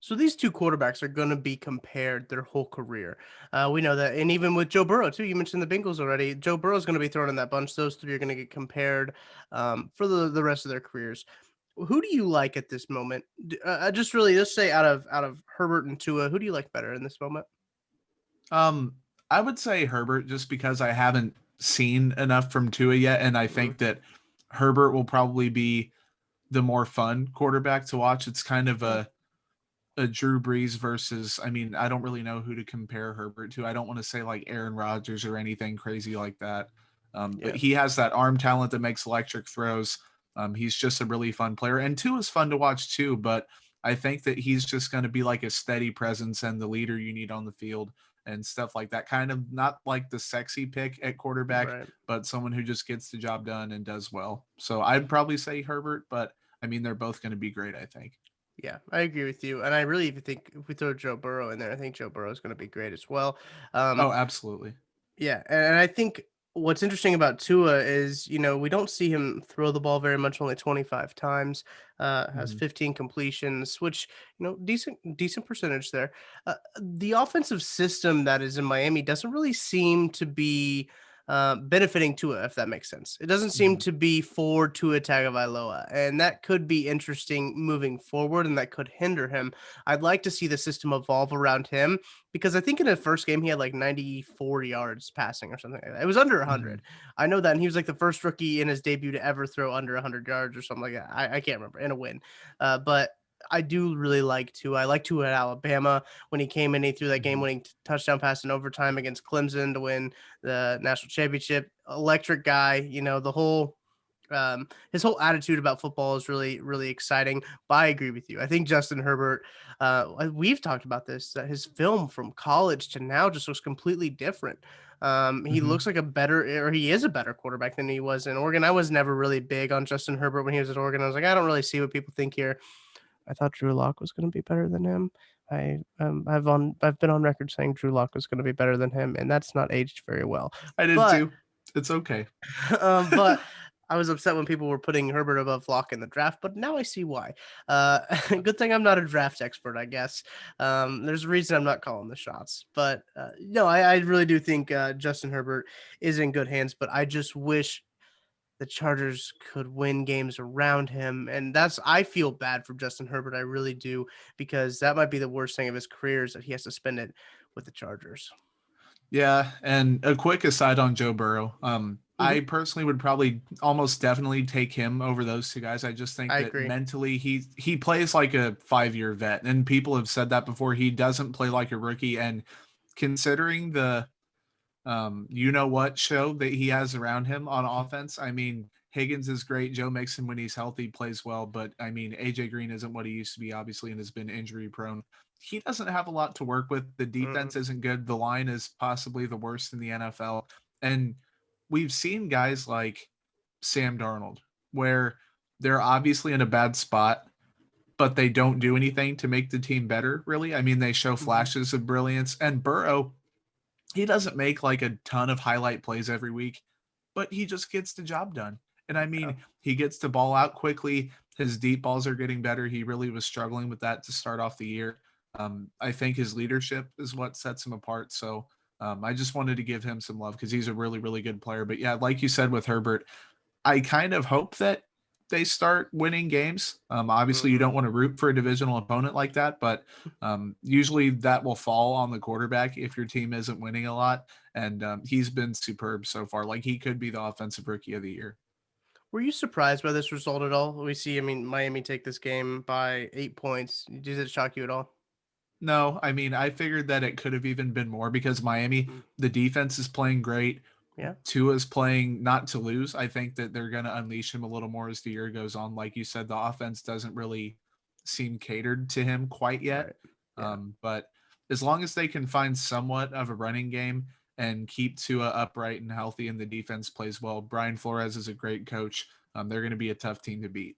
So these two quarterbacks are going to be compared their whole career. We know that, and even with Joe Burrow too. You mentioned the Bengals already. Joe Burrow is going to be thrown in that bunch. Those three are going to get compared for the rest of their careers. Who do you like at this moment? Just really, let's say out of Herbert and Tua, who do you like better in this moment? Um, I would say Herbert just because I haven't seen enough from Tua yet, and I Mm, think that Herbert will probably be the more fun quarterback to watch. It's kind of yeah, a Drew Brees versus, I mean, I don't really know who to compare Herbert to. I don't want to say like Aaron Rodgers or anything crazy like that. But yeah. he has that arm talent that makes electric throws. He's just a really fun player. And two is fun to watch too, but I think that he's just going to be like a steady presence and the leader you need on the field and stuff like that. Kind of not like the sexy pick at quarterback, Right. but someone who just gets the job done and does well. So I'd probably say Herbert, but I mean, they're both going to be great, I think. Yeah, I agree with you, and I really even think if we throw Joe Burrow in there, I think Joe Burrow is going to be great as well. Oh, Um, absolutely. Yeah, and I think what's interesting about Tua is, we don't see him throw the ball very much, only 25 times, has Mhm. 15 completions, which, decent percentage there. The offensive system that is in Miami doesn't really seem to be benefiting Tua, if that makes sense. It doesn't seem Mhm. to be for Tua Tagovailoa, and that could be interesting moving forward, and that could hinder him. I'd like to see the system evolve around him because I think in the first game he had like 94 yards passing or something like that. It was under Mhm. 100. I know that, and he was like the first rookie in his debut to ever throw under 100 yards or something like that. I can't remember in a win, but I do really like Tua. I like Tua at Alabama when he came in. He threw that Mhm. game-winning touchdown pass in overtime against Clemson to win the national championship. Electric guy, his whole attitude about football is really, really exciting. But I agree with you. I think Justin Herbert, we've talked about this, that his film from college to now just looks completely different. He Mhm. looks like a better, or he is a better quarterback than he was in Oregon. I was never really big on Justin Herbert when he was at Oregon. I was like, I don't really see what people think here. I thought Drew Lock was going to be better than him. I've been on record saying Drew Lock was going to be better than him, and that's not aged very well. I did But too. It's okay. but I was upset when people were putting Herbert above Lock in the draft, but now I see why. Uh, good thing I'm not a draft expert, I guess. There's a reason I'm not calling the shots, but no, I really do think Justin Herbert is in good hands. But I just wish the Chargers could win games around him, and I feel bad for Justin Herbert. I really do because that might be the worst thing of his career is that he has to spend it with the Chargers. Yeah, and a quick aside on Joe Burrow. Mhm. I personally would probably almost definitely take him over those two guys. I just think I that agree. mentally he plays like a 5-year vet, and people have said that before. He doesn't play like a rookie, and considering the you know what show that he has around him on offense. I mean, Higgins is great. Joe Mixon, when he's healthy, plays well. But I mean, AJ Green isn't what he used to be, obviously, and has been injury prone. He doesn't have a lot to work with. The Mm-mm. defense isn't good. The line is possibly the worst in the NFL. And we've seen guys like Sam Darnold, where they're obviously in a bad spot, but they don't do anything to make the team better, really. I mean, they show Mhm. flashes of brilliance. And Burrow, he doesn't make like a ton of highlight plays every week, but he just gets the job done. And I Yeah. mean, he gets the ball out quickly. His deep balls are getting better. He really was struggling with that to start off the year. I think his leadership is what sets him apart. So I just wanted to give him some love because he's a really, really good player. But yeah, like you said with Herbert, I kind of hope that they start winning games. Obviously, you Mhm. don't want to root for a divisional opponent like that, but usually that will fall on the quarterback if your team isn't winning a lot. And he's been superb so far. Like he could be the offensive rookie of the year. Were you surprised by this result at all? We see, I mean, Miami take this game by 8 points. Did it shock you at all? No, I mean, I figured that it could have even been more because Miami, Mm. the defense is playing great. Yeah. Tua's playing not to lose. I think that they're going to unleash him a little more as the year goes on. Like you said, the offense doesn't really seem catered to him quite yet. Right. Yeah. But as long as they can find somewhat of a running game and keep Tua upright and healthy and the defense plays well, Brian Flores is a great coach. They're going to be a tough team to beat.